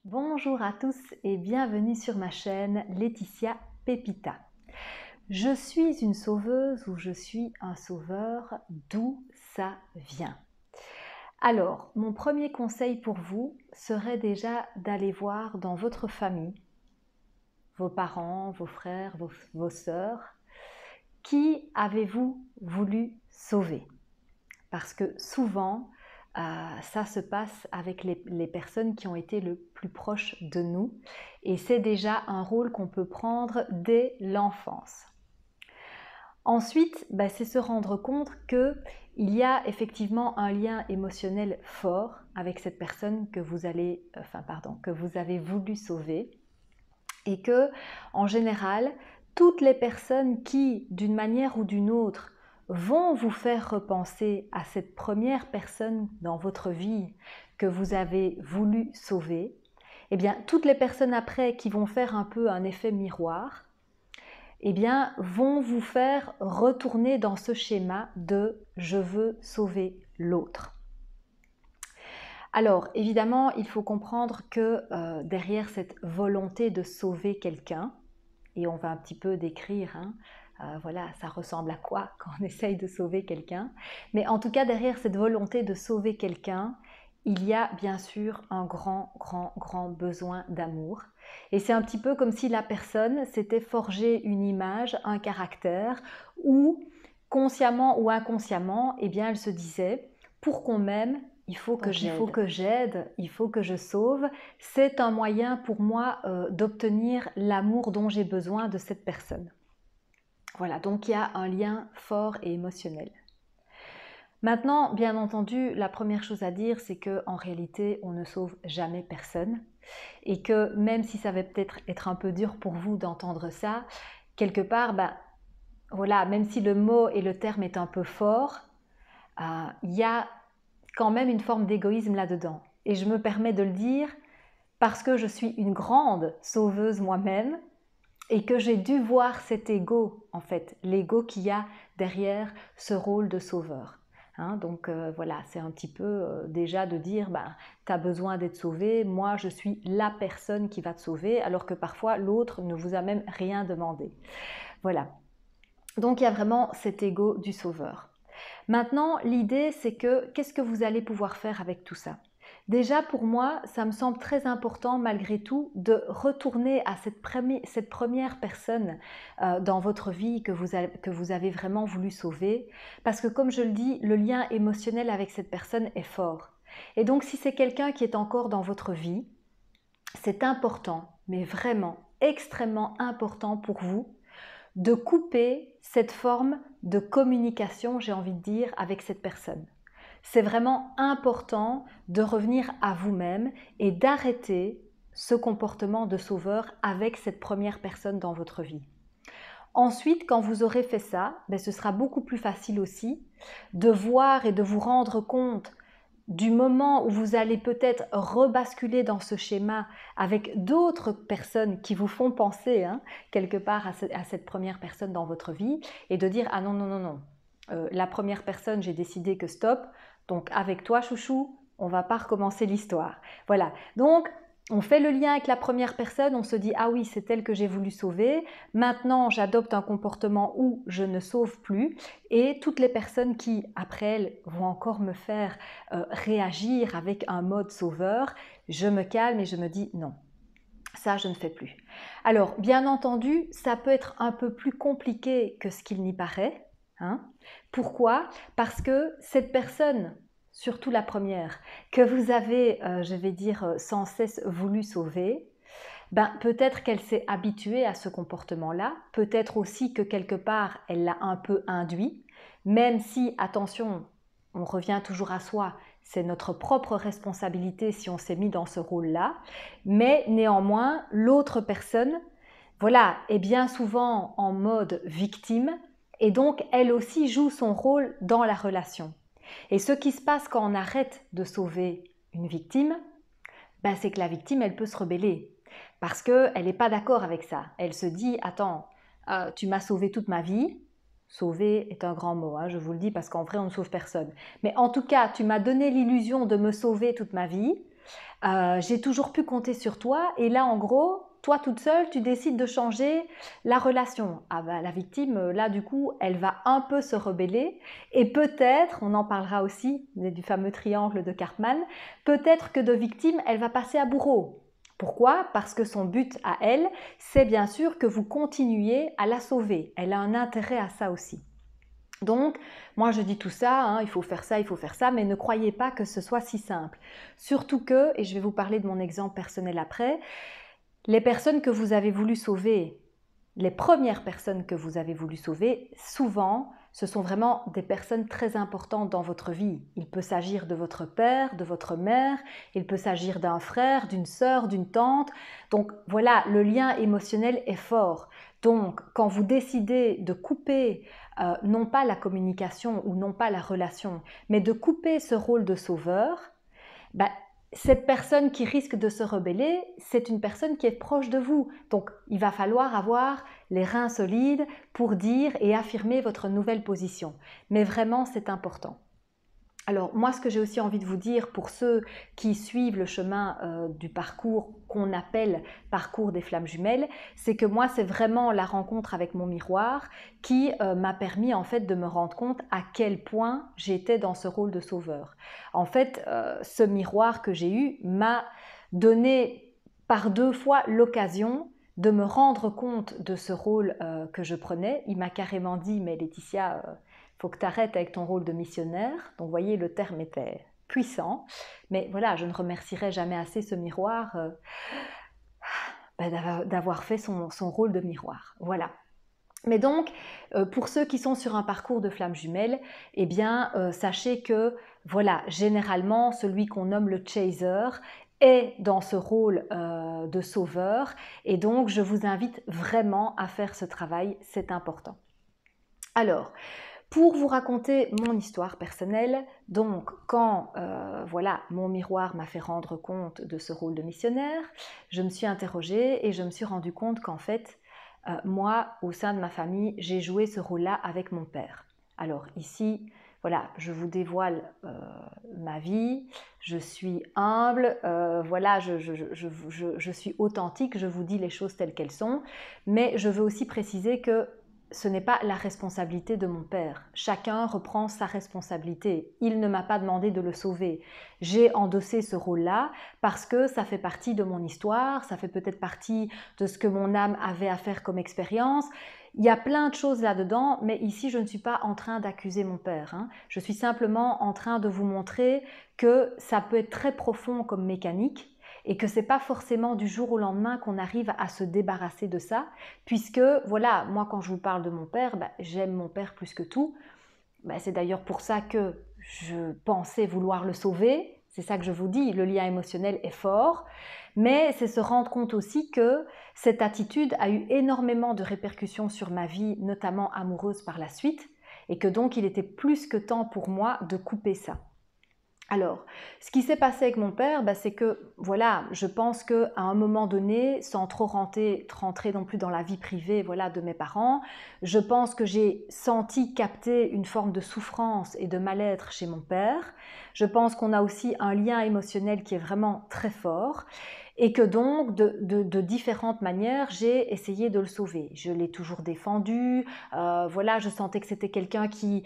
Bonjour à tous et bienvenue sur ma chaîne Laetitia Pepita. Je suis une sauveuse ou je suis un sauveur, d'où ça vient? Alors, mon premier conseil pour vous serait déjà d'aller voir dans votre famille, vos parents, vos frères, vos sœurs, qui avez-vous voulu sauver? Parce que souvent, ça se passe avec les personnes qui ont été le plus proches de nous et c'est déjà un rôle qu'on peut prendre dès l'enfance. Ensuite, c'est se rendre compte qu'il y a effectivement un lien émotionnel fort avec cette personne que vous avez voulu sauver et que, en général, toutes les personnes qui, d'une manière ou d'une autre, vont vous faire repenser à cette première personne dans votre vie que vous avez voulu sauver, eh bien, toutes les personnes après qui vont faire un peu un effet miroir, eh bien, vont vous faire retourner dans ce schéma de « je veux sauver l'autre ». Alors, évidemment, il faut comprendre que derrière cette volonté de sauver quelqu'un, et on va un petit peu décrire, voilà, ça ressemble à quoi quand on essaye de sauver quelqu'un. Mais en tout cas, derrière cette volonté de sauver quelqu'un, il y a bien sûr un grand besoin d'amour. Et c'est un petit peu comme si la personne s'était forgé une image, un caractère, où consciemment ou inconsciemment, eh bien, elle se disait, pour qu'on m'aime, il faut que j'aide, il faut que je sauve. C'est un moyen pour moi d'obtenir l'amour dont j'ai besoin de cette personne. Voilà, donc il y a un lien fort et émotionnel. Maintenant, bien entendu, la première chose à dire, c'est qu'en réalité, on ne sauve jamais personne. Et que même si ça va peut-être être un peu dur pour vous d'entendre ça, quelque part, voilà, même si le mot et le terme est un peu fort, il y a quand même une forme d'égoïsme là-dedans. Et je me permets de le dire parce que je suis une grande sauveuse moi-même et que j'ai dû voir cet ego, en fait, l'ego qu'il y a derrière ce rôle de sauveur. Donc voilà, c'est un petit peu déjà de dire, tu as besoin d'être sauvé, moi je suis la personne qui va te sauver, alors que parfois l'autre ne vous a même rien demandé. Voilà, donc il y a vraiment cet ego du sauveur. Maintenant, l'idée, c'est que qu'est-ce que vous allez pouvoir faire avec tout ça? Déjà, pour moi, ça me semble très important, malgré tout, de retourner à cette première personne dans votre vie que vous avez vraiment voulu sauver. Parce que, comme je le dis, le lien émotionnel avec cette personne est fort. Et donc, si c'est quelqu'un qui est encore dans votre vie, c'est important, mais vraiment extrêmement important pour vous, de couper cette forme de communication, j'ai envie de dire, avec cette personne. C'est vraiment important de revenir à vous-même et d'arrêter ce comportement de sauveur avec cette première personne dans votre vie. Ensuite, quand vous aurez fait ça, ce sera beaucoup plus facile aussi de voir et de vous rendre compte du moment où vous allez peut-être rebasculer dans ce schéma avec d'autres personnes qui vous font penser quelque part à cette première personne dans votre vie et de dire « Ah non, non, non, non, la première personne, j'ai décidé que stop, donc avec toi, chouchou, on ne va pas recommencer l'histoire. » Voilà, donc on fait le lien avec la première personne, on se dit « Ah oui, c'est elle que j'ai voulu sauver, maintenant j'adopte un comportement où je ne sauve plus. » Et toutes les personnes qui, après elles, vont encore me faire réagir avec un mode sauveur, je me calme et je me dis « Non, ça je ne fais plus. » Alors, bien entendu, ça peut être un peu plus compliqué que ce qu'il n'y paraît. Pourquoi? Parce que cette personne, surtout la première, que vous avez, je vais dire, sans cesse voulu sauver, peut-être qu'elle s'est habituée à ce comportement-là, peut-être aussi que quelque part, elle l'a un peu induit, même si, attention, on revient toujours à soi, c'est notre propre responsabilité si on s'est mis dans ce rôle-là, mais néanmoins, l'autre personne, voilà, est bien souvent en mode victime, et donc elle aussi joue son rôle dans la relation. Et ce qui se passe quand on arrête de sauver une victime, c'est que la victime, elle peut se rebeller. Parce qu'elle n'est pas d'accord avec ça. Elle se dit, attends, tu m'as sauvé toute ma vie. Sauver est un grand mot, je vous le dis, parce qu'en vrai, on ne sauve personne. Mais en tout cas, tu m'as donné l'illusion de me sauver toute ma vie. j'ai toujours pu compter sur toi et là en gros, toi toute seule, tu décides de changer la relation. Ah bah, la victime, là du coup, elle va un peu se rebeller et peut-être, on en parlera aussi du fameux triangle de Cartman, peut-être que de victime, elle va passer à bourreau. Pourquoi? Parce que son but à elle, c'est bien sûr que vous continuiez à la sauver. Elle a un intérêt à ça aussi. Donc, moi je dis tout ça, hein, il faut faire ça, mais ne croyez pas que ce soit si simple. Surtout que, et je vais vous parler de mon exemple personnel après, les personnes que vous avez voulu sauver, les premières personnes que vous avez voulu sauver, souvent, ce sont vraiment des personnes très importantes dans votre vie. Il peut s'agir de votre père, de votre mère, il peut s'agir d'un frère, d'une sœur, d'une tante. Donc voilà, le lien émotionnel est fort. Donc, quand vous décidez de couper non pas la communication ou non pas la relation, mais de couper ce rôle de sauveur, bah, cette personne qui risque de se rebeller, c'est une personne qui est proche de vous. Donc, il va falloir avoir les reins solides pour dire et affirmer votre nouvelle position. Mais vraiment, c'est important. Alors moi, ce que j'ai aussi envie de vous dire pour ceux qui suivent le chemin du parcours qu'on appelle parcours des flammes jumelles, c'est que moi, c'est vraiment la rencontre avec mon miroir qui m'a permis en fait de me rendre compte à quel point j'étais dans ce rôle de sauveur. En fait, ce miroir que j'ai eu m'a donné par 2 fois l'occasion de me rendre compte de ce rôle que je prenais. Il m'a carrément dit, mais Laetitia, faut que tu arrêtes avec ton rôle de missionnaire. Donc, vous voyez, le terme était puissant. Mais voilà, je ne remercierai jamais assez ce miroir d'avoir fait son rôle de miroir. Voilà. Mais donc, pour ceux qui sont sur un parcours de flammes jumelles, eh bien, sachez que, voilà, généralement, celui qu'on nomme le chaser est dans ce rôle de sauveur. Et donc, je vous invite vraiment à faire ce travail, c'est important. Alors, pour vous raconter mon histoire personnelle, donc quand voilà, mon miroir m'a fait rendre compte de ce rôle de missionnaire, je me suis interrogée et je me suis rendu compte qu'en fait, moi, au sein de ma famille, j'ai joué ce rôle-là avec mon père. Alors ici, voilà, je vous dévoile ma vie, je suis humble, voilà, je suis authentique, je vous dis les choses telles qu'elles sont, mais je veux aussi préciser que ce n'est pas la responsabilité de mon père. Chacun reprend sa responsabilité. Il ne m'a pas demandé de le sauver. J'ai endossé ce rôle-là parce que ça fait partie de mon histoire, ça fait peut-être partie de ce que mon âme avait à faire comme expérience. Il y a plein de choses là-dedans, mais ici, je ne suis pas en train d'accuser mon père. Hein. Je suis simplement en train de vous montrer que ça peut être très profond comme mécanique et que ce n'est pas forcément du jour au lendemain qu'on arrive à se débarrasser de ça, puisque, voilà, moi quand je vous parle de mon père, j'aime mon père plus que tout. C'est d'ailleurs pour ça que je pensais vouloir le sauver, c'est ça que je vous dis, le lien émotionnel est fort, mais c'est se rendre compte aussi que cette attitude a eu énormément de répercussions sur ma vie, notamment amoureuse par la suite, et que donc il était plus que temps pour moi de couper ça. Alors, ce qui s'est passé avec mon père, c'est que, voilà, je pense qu'à un moment donné, sans trop rentrer non plus dans la vie privée, voilà, de mes parents, je pense que j'ai senti capter une forme de souffrance et de mal-être chez mon père. Je pense qu'on a aussi un lien émotionnel qui est vraiment très fort et que donc, de différentes manières, j'ai essayé de le sauver. Je l'ai toujours défendu, voilà, je sentais que c'était quelqu'un qui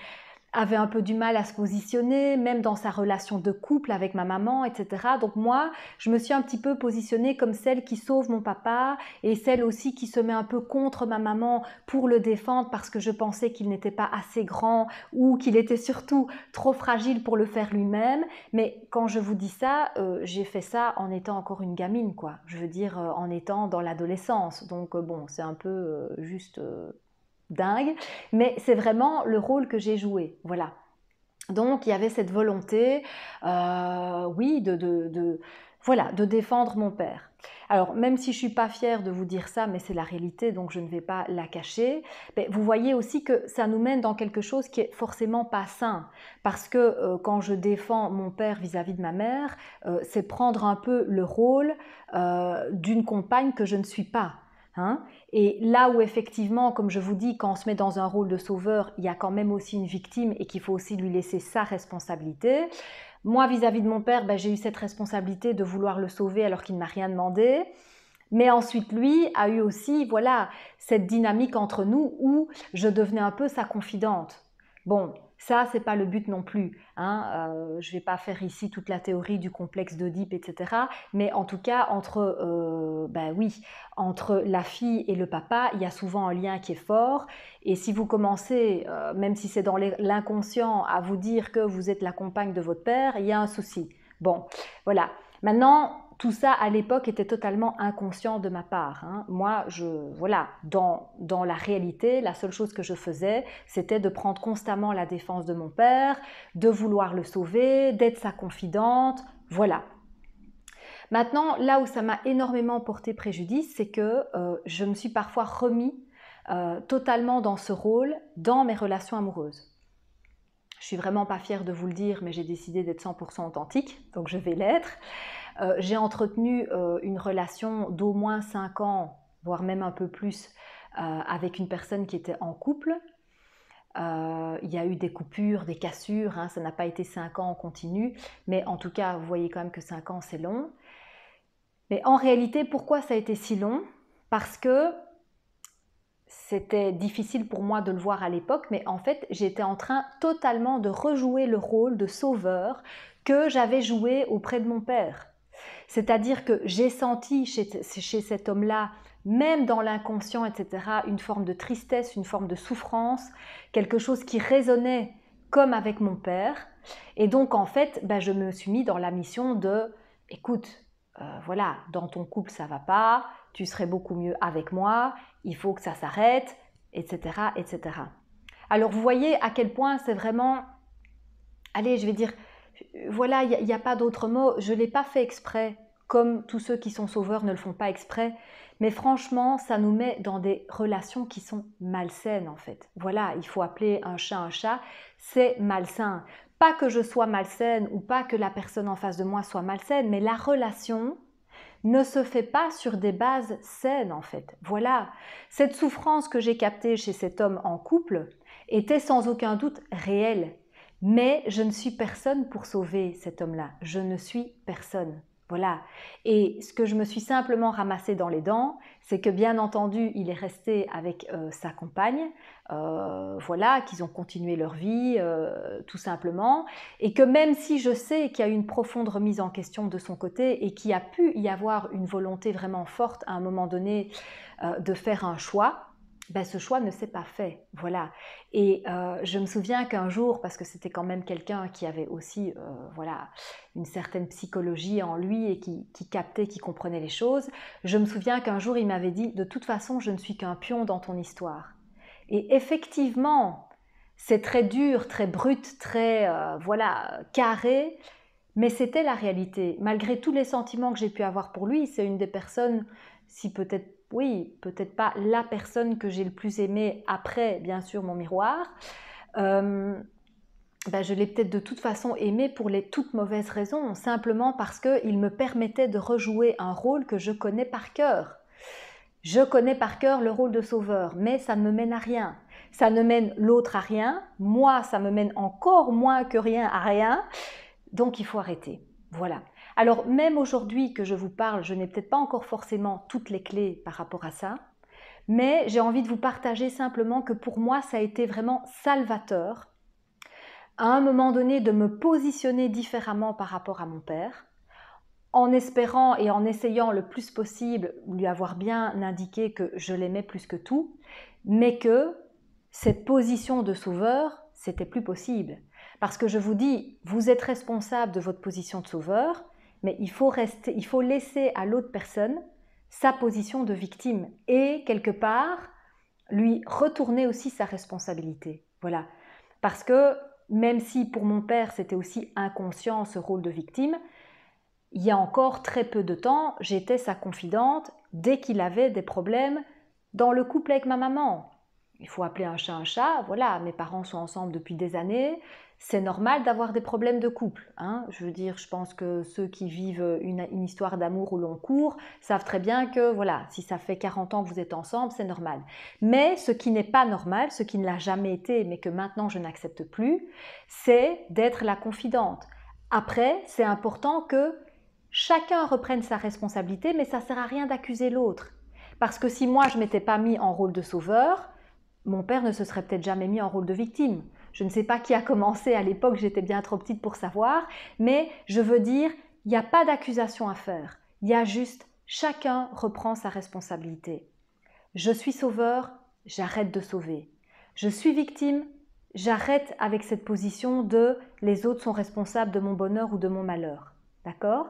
avait un peu du mal à se positionner, même dans sa relation de couple avec ma maman, etc. Donc moi, je me suis un petit peu positionnée comme celle qui sauve mon papa et celle aussi qui se met un peu contre ma maman pour le défendre parce que je pensais qu'il n'était pas assez grand ou qu'il était surtout trop fragile pour le faire lui-même. Mais quand je vous dis ça, j'ai fait ça en étant encore une gamine, quoi. Je veux dire, en étant dans l'adolescence. Donc bon, c'est un peu juste... dingue, mais c'est vraiment le rôle que j'ai joué, voilà. Donc il y avait cette volonté, oui, voilà, de défendre mon père. Alors même si je ne suis pas fière de vous dire ça, mais c'est la réalité, donc je ne vais pas la cacher, mais vous voyez aussi que ça nous mène dans quelque chose qui est forcément pas sain, parce que quand je défends mon père vis-à-vis de ma mère, c'est prendre un peu le rôle d'une compagne que je ne suis pas. Hein? Et là où effectivement, comme je vous dis, quand on se met dans un rôle de sauveur, il y a quand même aussi une victime et qu'il faut aussi lui laisser sa responsabilité. Moi, vis-à-vis de mon père, ben, j'ai eu cette responsabilité de vouloir le sauver alors qu'il ne m'a rien demandé. Mais ensuite, lui a eu aussi, voilà, cette dynamique entre nous où je devenais un peu sa confidente. Bon, ça, c'est pas le but non plus, hein. Je vais pas faire ici toute la théorie du complexe d'Oedipe, etc. Mais en tout cas, ben oui, entre la fille et le papa, il y a souvent un lien qui est fort. Et si vous commencez, même si c'est dans l'inconscient, à vous dire que vous êtes la compagne de votre père, il y a un souci. Bon, voilà. Maintenant, tout ça à l'époque était totalement inconscient de ma part, hein. Moi, voilà, dans la réalité, la seule chose que je faisais, c'était de prendre constamment la défense de mon père, de vouloir le sauver, d'être sa confidente, voilà. Maintenant, là où ça m'a énormément porté préjudice, c'est que je me suis parfois remis totalement dans ce rôle dans mes relations amoureuses. Je suis vraiment pas fière de vous le dire, mais j'ai décidé d'être 100% authentique, donc je vais l'être. J'ai entretenu une relation d'au moins 5 ans, voire même un peu plus, avec une personne qui était en couple. Il y a eu des coupures, des cassures, hein, ça n'a pas été 5 ans en continu, mais en tout cas, vous voyez quand même que 5 ans, c'est long. Mais en réalité, pourquoi ça a été si long? Parce que c'était difficile pour moi de le voir à l'époque, mais en fait, j'étais en train totalement de rejouer le rôle de sauveur que j'avais joué auprès de mon père. C'est-à-dire que j'ai senti chez cet homme-là, même dans l'inconscient, etc., une forme de tristesse, une forme de souffrance, quelque chose qui résonnait comme avec mon père. Et donc, en fait, ben, je me suis mis dans la mission de, écoute, voilà, dans ton couple, ça va pas, tu serais beaucoup mieux avec moi, il faut que ça s'arrête, etc., etc. Alors, vous voyez à quel point c'est vraiment, allez, je vais dire, voilà, il n'y a pas d'autre mot, je ne l'ai pas fait exprès, comme tous ceux qui sont sauveurs ne le font pas exprès, mais franchement, ça nous met dans des relations qui sont malsaines en fait. Voilà, il faut appeler un chat, c'est malsain. Pas que je sois malsaine ou pas que la personne en face de moi soit malsaine, mais la relation ne se fait pas sur des bases saines en fait. Voilà, cette souffrance que j'ai captée chez cet homme en couple était sans aucun doute réelle. Mais je ne suis personne pour sauver cet homme-là. Je ne suis personne. Voilà. Et ce que je me suis simplement ramassé dans les dents, c'est que bien entendu, il est resté avec sa compagne, voilà, qu'ils ont continué leur vie, tout simplement, et que même si je sais qu'il y a eu une profonde remise en question de son côté et qu'il y a pu y avoir une volonté vraiment forte à un moment donné de faire un choix, ben, ce choix ne s'est pas fait, voilà. Et je me souviens qu'un jour, parce que c'était quand même quelqu'un qui avait aussi, voilà, une certaine psychologie en lui et qui captait, qui comprenait les choses, je me souviens qu'un jour il m'avait dit « de toute façon, je ne suis qu'un pion dans ton histoire ». Et effectivement, c'est très dur, très brut, très, voilà, carré, mais c'était la réalité. Malgré tous les sentiments que j'ai pu avoir pour lui, c'est une des personnes, si peut-être, oui, peut-être pas la personne que j'ai le plus aimée après, bien sûr, mon miroir. Ben, je l'ai peut-être de toute façon aimé pour les toutes mauvaises raisons, simplement parce qu'il me permettait de rejouer un rôle que je connais par cœur. Je connais par cœur le rôle de sauveur, mais ça ne me mène à rien. Ça ne mène l'autre à rien, moi ça me mène encore moins que rien à rien. Donc il faut arrêter. Voilà. Alors même aujourd'hui que je vous parle, je n'ai peut-être pas encore forcément toutes les clés par rapport à ça, mais j'ai envie de vous partager simplement que pour moi ça a été vraiment salvateur à un moment donné de me positionner différemment par rapport à mon père, en espérant et en essayant le plus possible lui avoir bien indiqué que je l'aimais plus que tout, mais que cette position de sauveur, c'était plus possible. Parce que je vous dis, vous êtes responsable de votre position de sauveur, mais il faut laisser à l'autre personne sa position de victime et quelque part lui retourner aussi sa responsabilité. Voilà. Parce que même si pour mon père c'était aussi inconscient ce rôle de victime, il y a encore très peu de temps, j'étais sa confidente dès qu'il avait des problèmes dans le couple avec ma maman. Il faut appeler un chat, voilà, mes parents sont ensemble depuis des années, c'est normal d'avoir des problèmes de couple, hein. Je veux dire, je pense que ceux qui vivent une histoire d'amour au long cours savent très bien que, voilà, si ça fait 40 ans que vous êtes ensemble, c'est normal. Mais ce qui n'est pas normal, ce qui ne l'a jamais été, mais que maintenant je n'accepte plus, c'est d'être la confidente. Après, c'est important que chacun reprenne sa responsabilité, mais ça ne sert à rien d'accuser l'autre. Parce que si moi, je ne m'étais pas mis en rôle de sauveur, mon père ne se serait peut-être jamais mis en rôle de victime. Je ne sais pas qui a commencé à l'époque, j'étais bien trop petite pour savoir, mais je veux dire, il n'y a pas d'accusation à faire. Il y a juste, chacun reprend sa responsabilité. Je suis sauveur, j'arrête de sauver. Je suis victime, j'arrête avec cette position de les autres sont responsables de mon bonheur ou de mon malheur. D'accord?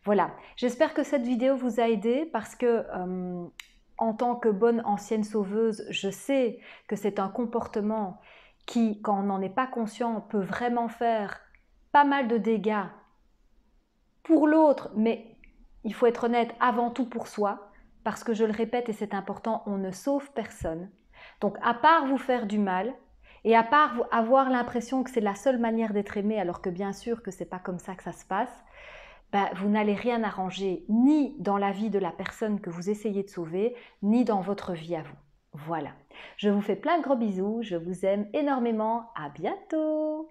Voilà, j'espère que cette vidéo vous a aidé parce que en tant que bonne ancienne sauveuse, je sais que c'est un comportement qui, quand on n'en est pas conscient, peut vraiment faire pas mal de dégâts pour l'autre, mais il faut être honnête, avant tout pour soi, parce que je le répète et c'est important, on ne sauve personne. Donc à part vous faire du mal, et à part avoir l'impression que c'est la seule manière d'être aimé, alors que bien sûr que c'est pas comme ça que ça se passe, ben, vous n'allez rien arranger ni dans la vie de la personne que vous essayez de sauver, ni dans votre vie à vous. Voilà. Je vous fais plein de gros bisous, je vous aime énormément, à bientôt!